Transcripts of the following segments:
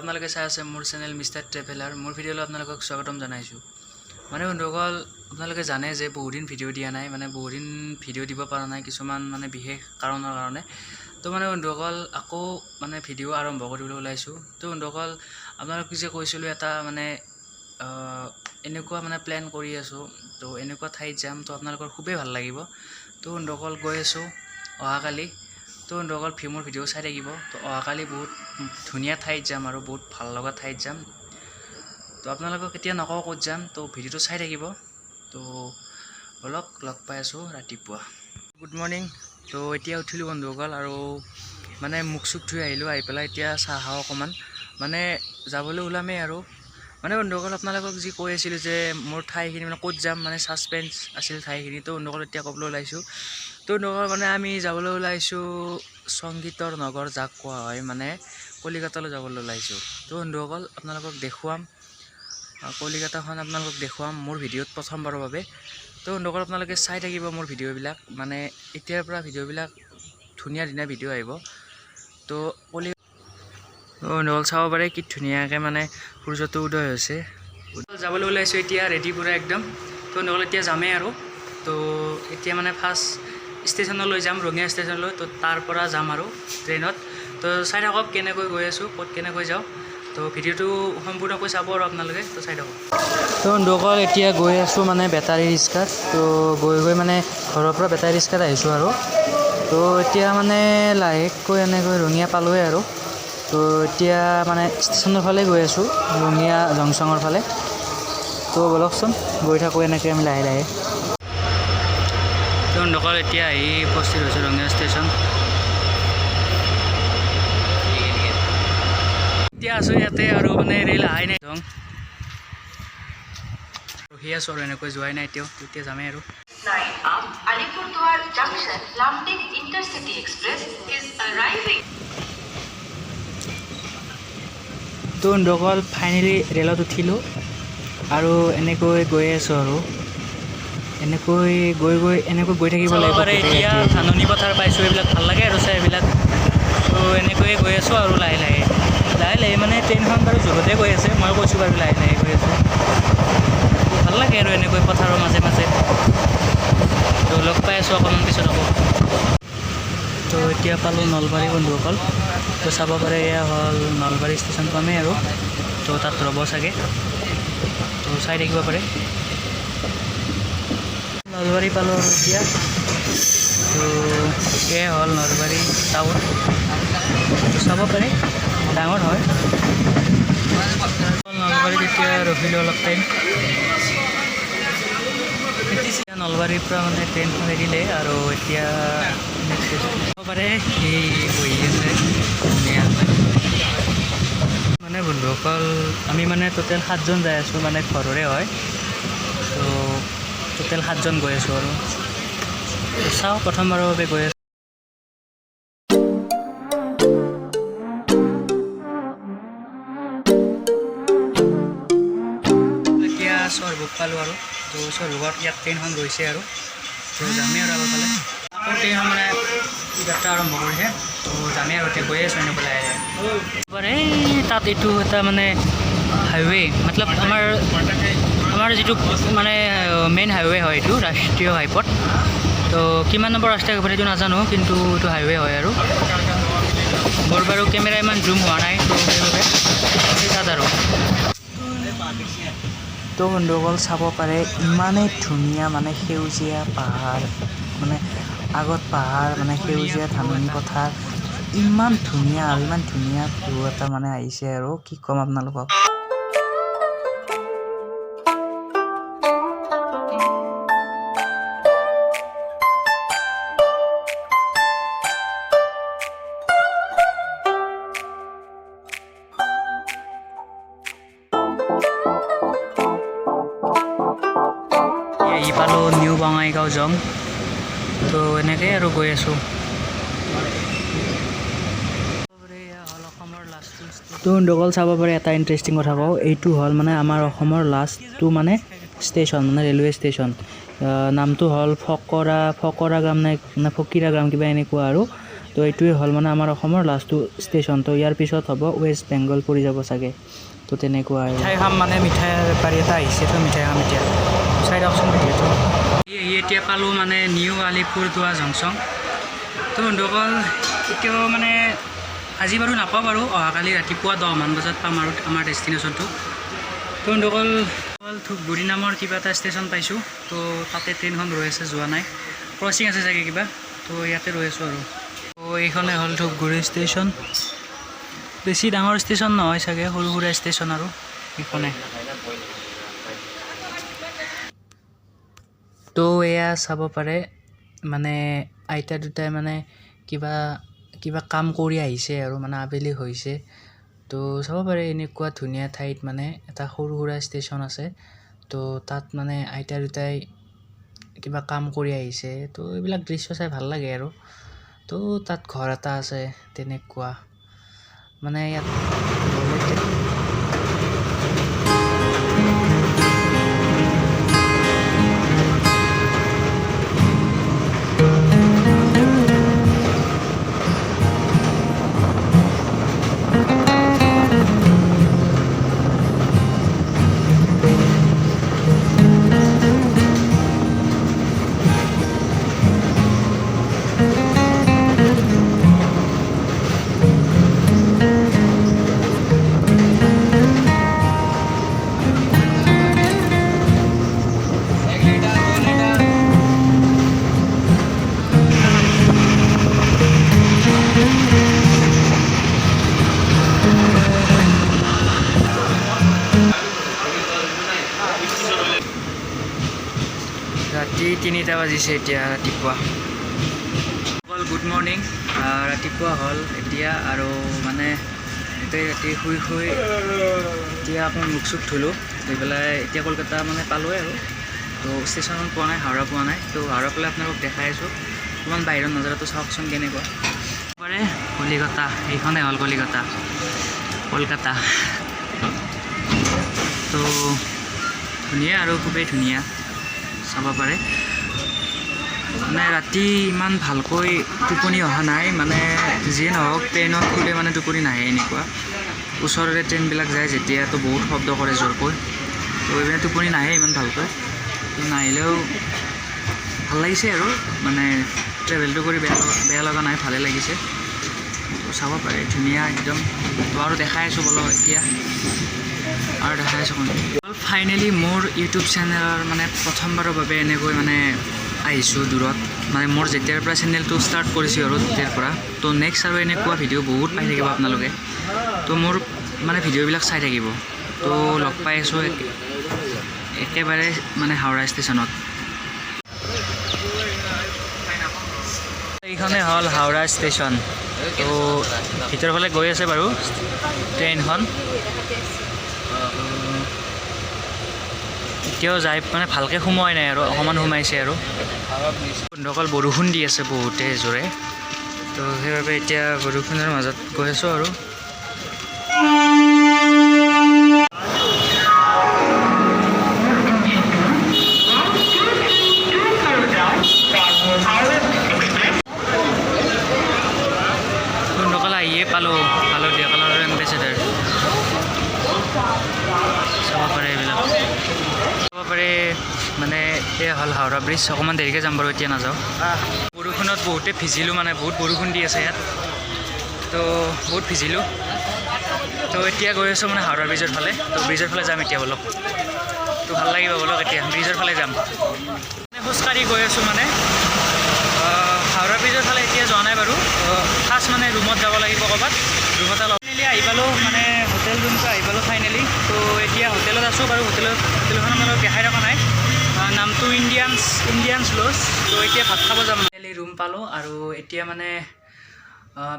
আপোনালোকে চাই আছে মোৰ চেনেল মিষ্টাৰ ট্ৰেভেলাৰ। মোৰ ভিডিঅ'লৈ আপোনালোকক স্বাগতম জনাইছোঁ। মানে বন্ধুসকল, আপোনালোকে জানে যে বহুদিন ভিডিঅ' দিয়া নাই, মানে বহুদিন ভিডিঅ' দিব পৰা নাই কিছুমান মানে বিশেষ কাৰণৰ কাৰণে। তো মানে বন্ধুসকল আকৌ মানে ভিডিঅ' আৰম্ভ কৰিবলৈ ওলাইছোঁ। তো বন্ধুসকল, আপোনালোক যে কৈছিলোঁ এটা মানে এনেকুৱা মানে প্লেন কৰি আছোঁ, তো এনেকুৱা ঠাইত যাম, তো আপোনালোকৰ খুবেই ভাল লাগিব। তো বন্ধুসকল গৈ আছোঁ অহাকালি। তো বন্ধুসকল মোৰ ভিডিঅ' চাই থাকিব। তো অহাকালি বহুত ধুনীয়া ঠাইত যাম আৰু বহুত ভাল লগা ঠাইত যাম। তো আপোনালোকক এতিয়া নকওঁ ক'ত যাম, তো ভিডিঅ'টো চাই থাকিব। তো বলক লগ পাই আছোঁ ৰাতিপুৱা। Good morning. তো এতিয়া উঠিলোঁ বন্ধুসকল, আৰু মানে মুখ চুখ ধুই আহিলোঁ। আহি পেলাই এতিয়া চাহ খাওঁ অকণমান, মানে যাবলৈ ওলামেই আৰু। মানে বন্ধুসকল আপোনালোকক যি কৈ আছিলোঁ যে মোৰ ঠাইখিনি মানে ক'ত যাম, মানে ছাছপেঞ্চ আছিল ঠাইখিনি। তো বন্ধুসকল এতিয়া ক'বলৈ ওলাইছোঁ। তো বন্ধুসকল মানে আমি যাবলৈ ওলাইছোঁ সংগীতৰ নগৰ যাক কোৱা হয়, মানে কলিকতালৈ যাবলৈ ওলাইছোঁ। তো বন্ধুসকল আপোনালোকক দেখুৱাম কলিকতাখন, আপোনালোকক দেখুৱাম মোৰ ভিডিঅ'ত প্ৰথমবাৰৰ বাবে। তো বন্ধুসকল আপোনালোকে চাই থাকিব মোৰ ভিডিঅ'বিলাক, মানে এতিয়াৰ পৰা ভিডিঅ'বিলাক ধুনীয়া ধুনীয়া ভিডিঅ' আহিব। তো বন্ধুসকল চাব পাৰে কি ধুনীয়াকৈ মানে সূৰ্যটো উদয় হৈছে। যাবলৈ ওলাইছোঁ এতিয়া ৰেডি পূৰা একদম। তো বন্ধুসকল এতিয়া যামেই আৰু। তো এতিয়া মানে ফাৰ্ষ্ট ষ্টেচনলৈ যাম, ৰঙিয়া ষ্টেচনলৈ। তো তাৰ পৰা যাম আৰু ট্ৰেইনত। তো চাই থাকক কেনেকৈ গৈ আছোঁ, ক'ত কেনেকৈ যাওঁ। তো ভিডিঅ'টো সম্পূৰ্ণকৈ চাব আৰু আপোনালোকে। তো চাই থাকক। তো বন্ধুসকল এতিয়া গৈ আছোঁ মানে বেটাৰী ৰিক্সাত। তো গৈ মানে ঘৰৰ পৰা বেটাৰী ৰিক্সাত আহিছোঁ আৰু। তো এতিয়া মানে লাহেকৈ এনেকৈ ৰঙিয়া পালোঁৱে আৰু। তো এতিয়া মানে ষ্টেচনৰ ফালে গৈ আছোঁ, ৰঙিয়া জংচনৰ ফালে। তো বলকচোন গৈ থাকোঁ এনেকৈ আমি লাহে লাহে। তো বন্ধুসকল এতিয়া আহি উপস্থিত হৈছোঁ ৰঙিয়া ষ্টেচন। এতিয়া আছোঁ ইয়াতে আৰু, মানে ৰেল অহাই নাই, ৰখি আছোঁ আৰু এনেকৈ যোৱাই নাই এতিয়াও। এতিয়া যামেই আৰু। আলিপুৰদুয়াৰ জংশন লামডিং ইন্টাৰসিটি এক্সপ্ৰেস ইজ অ্যাৰাইভিং। তো বন্ধুসকল ফাইনেলি ৰেলত উঠিলোঁ আৰু এনেকৈ গৈ আছোঁ আৰু। এনেকৈ গৈ থাকিব লাগিব। এতিয়া ধাননি পথাৰ পাইছোঁ, এইবিলাক ভাল লাগে আৰু চাই এইবিলাক। তো এনেকৈয়ে গৈ আছোঁ আৰু লাহে লাহে মানে ট্ৰেইনখন বাৰু জোৰতে গৈ আছে, মই কৈছোঁ বাৰু লাহে লাহে গৈ আছোঁ। ভাল লাগে আৰু এনেকৈ পথাৰৰ মাজে মাজে। তো লগ পাই আছোঁ অকণমান পিছত আকৌ। তো এতিয়া পালোঁ নলবাৰী বন্ধুসকল। তো চাব পাৰে এয়া হ'ল নলবাৰী ষ্টেচন পামেই আৰু। তো তাত ৰ'ব চাগে, তো চাই থাকিব পাৰে। নলবাৰী পালোঁ আৰু এতিয়া। তো এয়াই হ'ল নলবাৰী টাউন। তো চাব পাৰে ডাঙৰ হয় নলবাৰীত। এতিয়া ৰখিলোঁ অলপ টাইম। নলবাৰীৰ পৰা মানে ট্ৰেইনখন এৰিলে আৰু এতিয়া চাব পাৰে সেই বহি আছে ধুনীয়াকৈ। মানে বন্ধুসকল আমি মানে টোটেল 7জন যাই আছোঁ, মানে ঘৰৰে হয়। তো টোটেল 7জন গৈ আছোঁ আৰু। চাওঁ প্ৰথমবাৰৰ বাবে গৈ আছোঁ। এতিয়া স্বৰভোগ পালোঁ আৰু। তো স্বৰভোগত ইয়াত ট্ৰেইনখন গৈছে আৰু। তো যামেই আৰু আগৰ ফালে। আকৌ ট্ৰেইনখন মানে যাত্ৰা আৰম্ভ কৰিছে। তো যামেই আৰু এতিয়া গৈ আছোঁ এনেকৈ লাহে লাহে। এই তাত এইটো এটা মানে হাইৱে, মতলব আমাৰ যিটো মানে মেইন হাইৱে হয়, এইটো ৰাষ্ট্ৰীয় ঘাইপথ। তো কিমান নম্বৰ ৰাষ্ট্ৰীয় ঘাইপথ এইটো নাজানো, কিন্তু এইটো হাইৱে হয় আৰু। মোৰ বাৰু কেমেৰা ইমান জুম হোৱা নাই, তো সেইবাবে তাত আৰু। তো বন্ধুসকল চাব পাৰে ইমানেই ধুনীয়া, মানে সেউজীয়া পাহাৰ, মানে আগত পাহাৰ, মানে সেউজীয়া ধাননি পথাৰ, ইমান ধুনীয়া আৰু ইমান ধুনীয়া ভিউ এটা মানে আহিছে আৰু কি ক'ম আপোনালোকক। আহি পালোঁ নিউ বঙাইগাঁও জং। তো এনেকৈ আৰু গৈ আছোঁ। তো বন্ধুসকল চাব পাৰে এটা ইণ্টাৰেষ্টিং কথা কওঁ, এইটো হ'ল মানে আমাৰ অসমৰ লাষ্টটো মানে ষ্টেচন, মানে ৰেলৱে ষ্টেচন। নামটো হ'ল ফকৰা গ্ৰাম নে ফকীৰা গ্ৰাম কিবা এনেকুৱা আৰু। তো এইটোৱে হ'ল মানে আমাৰ অসমৰ লাষ্টটো ষ্টেচন। তো ইয়াৰ পিছত হ'ব ৱেষ্ট বেংগল পৰি যাব চাগে। তো তেনেকুৱা আৰু মিঠাই খাম মানে মিঠাই বেপাৰী এটা আহিছে। তো মিঠাই খাম এতিয়া চাই দিয়কচোন ভিডিঅ'টো। এতিয়া পালোঁ মানে নিউ আলিপুৰদুৱাৰ জংচন। তো বন্ধুসকল এতিয়াও মানে আজি বাৰু নাপাওঁ বাৰু, অহাকালি ৰাতিপুৱা 10 মান বজাত পাম আৰু আমাৰ ডেষ্টিনেশ্যনটো। তো বন্ধুসকল ধূপগুৰি নামৰ কিবা এটা ষ্টেচন পাইছোঁ। তো তাতে ট্ৰেইনখন ৰৈ আছে, যোৱা নাই, ক্ৰচিং আছে চাগে কিবা। তো ইয়াতে ৰৈ আছোঁ আৰু। তো এইখনে হ'ল ধূপগুৰি ষ্টেচন। বেছি ডাঙৰ ষ্টেচন নহয় চাগে, সৰু সুৰা ষ্টেচন আৰু এইখনে। তো এয়া চাব পাৰে মানে আইতা দুটাই মানে কিবা কাম কৰি আহিছে আৰু মানে আবেলি হৈছে। তো চাব পাৰে এনেকুৱা ধুনীয়া ঠাইত মানে এটা সৰু সুৰা ষ্টেচন আছে। তো তাত মানে আইতা দুটাই কিবা কাম কৰি আহিছে। তো এইবিলাক দৃশ্য চাই ভাল লাগে আৰু। তো তাত ঘৰ এটা আছে তেনেকুৱা মানে ইয়াত ৰাতি 3টা বাজিছে এতিয়া ৰাতিপুৱা। Good morning. ৰাতিপুৱা হ'ল এতিয়া আৰু মানে গোটেই ৰাতি শুই এতিয়া আকৌ মুখ চুখ ধুলোঁ, ধুই পেলাই এতিয়া কলকাতা মানে পালোঁৱে আৰু। তো ষ্টেচনত পোৱা নাই, হাওৰা পোৱা নাই। তো হাওৰা পেলাই আপোনালোকক দেখাই আছোঁ। অকণমান বাহিৰত নজৰাটো চাওকচোন কেনেকুৱা পাৰে। কলিকতা, এইখনে হ'ল কলকাতা। তো ধুনীয়া আৰু খুবেই ধুনীয়া, চাব পাৰে। মানে ৰাতি ইমান ভালকৈ টোপনি অহা নাই, মানে যিয়ে নহওক ট্ৰেইনত শুলে মানে টোপনি নাহে এনেকুৱা। ওচৰৰে ট্ৰেইনবিলাক যায় যেতিয়া, তো বহুত শব্দ কৰে জোৰকৈ। তো এইপিনে টোপনি নাহে ইমান ভালকৈ। তো নাহিলেও ভাল লাগিছে আৰু মানে ট্ৰেভেলটো কৰি বেয়া লগা নাই, ভালে লাগিছে। তো চাব পাৰে ধুনীয়া একদম। তো আৰু দেখাই আছোঁ বলক এতিয়া আৰু দেখাই আছোঁ। ফাইনেলি মোৰ ইউটিউব চেনেলৰ মানে প্ৰথমবাৰৰ বাবে এনেকৈ মানে আহিছোঁ দূৰত। মানে মোৰ যেতিয়াৰ পৰা চেনেলটো ষ্টাৰ্ট কৰিছোঁ আৰু তেতিয়াৰ পৰা। তো নেক্সট আৰু এনেকুৱা ভিডিঅ' বহুত পাই থাকিব আপোনালোকে। তো মোৰ মানে ভিডিঅ'বিলাক চাই থাকিব। তো লগ পাই আছোঁ একেবাৰে মানে হাওৰা ষ্টেচনত। এইখনে হ'ল হাওৰা ষ্টেচন। তো ভিতৰৰ ফালে গৈ আছে বাৰু ট্ৰেইনখন। এতিয়াও যাই মানে ভালকৈ সোমোৱাই নাই আৰু অকণমান সোমাইছে আৰু। বন্ধুসকল বৰষুণ দি আছে বহুতে জোৰে। তো সেইবাবে এতিয়া বৰষুণৰ মাজত গৈ আছোঁ আৰু। বন্ধুসকল আহিয়ে পালোঁ হালধীয়া কালাৰৰ এম্বেচেডাৰ। চাব পাৰে এইবিলাক, চাব পাৰে মানে এয়া হ'ল হাওৰা ব্ৰিজ। অকণমান দেৰিকৈ যাম বাৰু, এতিয়া নাযাওঁ। বৰষুণত বহুতে ভিজিলোঁ, মানে বহুত বৰষুণ দি আছে ইয়াত। তো বহুত ভিজিলোঁ। তো এতিয়া গৈ আছোঁ মানে হাওৰা ব্ৰিজৰ ফালে। তো ব্ৰিজৰ ফালে যাম এতিয়া বলক। তো ভাল লাগিব বলক, এতিয়া ব্ৰিজৰ ফালে যাম। খোজকাঢ়ি গৈ আছোঁ মানে হাওৰা ব্ৰিজৰ ফালে। এতিয়া যোৱা নাই বাৰু, ফাৰ্ষ্ট মানে ৰুমত যাব লাগিব ক'ৰবাত। ৰুমত ফাইনেলি আহি পালোঁ, মানে হোটেল ৰুমটো আহি পালোঁ ফাইনেলি। তো এতিয়া হোটেলত আছোঁ বাৰু। হোটেলখন আপোনালোকক দেখাই থকা নাই, নামটো ইণ্ডিয়ানছ লজ। তো এতিয়া ভাত খাব যাম। ফাইনেলি ৰুম পালোঁ আৰু এতিয়া মানে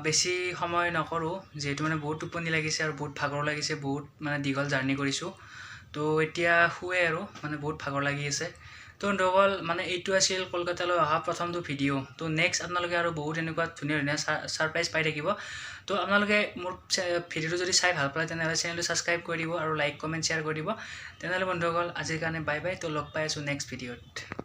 বেছি সময় নকৰোঁ, যিহেতু মানে বহুত টোপনি লাগিছে আৰু বহুত ভাগৰ লাগিছে। বহুত মানে দীঘল জাৰ্ণি কৰিছোঁ। তো এতিয়া শুৱে আৰু মানে বহুত ভাগৰ লাগি আছে। তো বন্ধুসকল মানে এইটো আছিল কলকাতালৈ অহা প্ৰথমটো ভিডিঅ'। তো নেক্সট আপোনালোকে আৰু বহুত এনেকুৱা ধুনীয়া ধুনীয়া ছাৰপ্ৰাইজ পাই থাকিব। তো আপোনালোকে মোৰ ভিডিঅ'টো যদি চাই ভাল পায় তেনেহ'লে চেনেলটো ছাবস্ক্ৰাইব কৰি দিব আৰু লাইক কমেণ্ট শ্বেয়াৰ কৰি দিব। তেনেহ'লে বন্ধুসকল আজিৰ কাৰণে বাই বাই। তো লগ পাই আছোঁ নেক্সট ভিডিঅ'ত।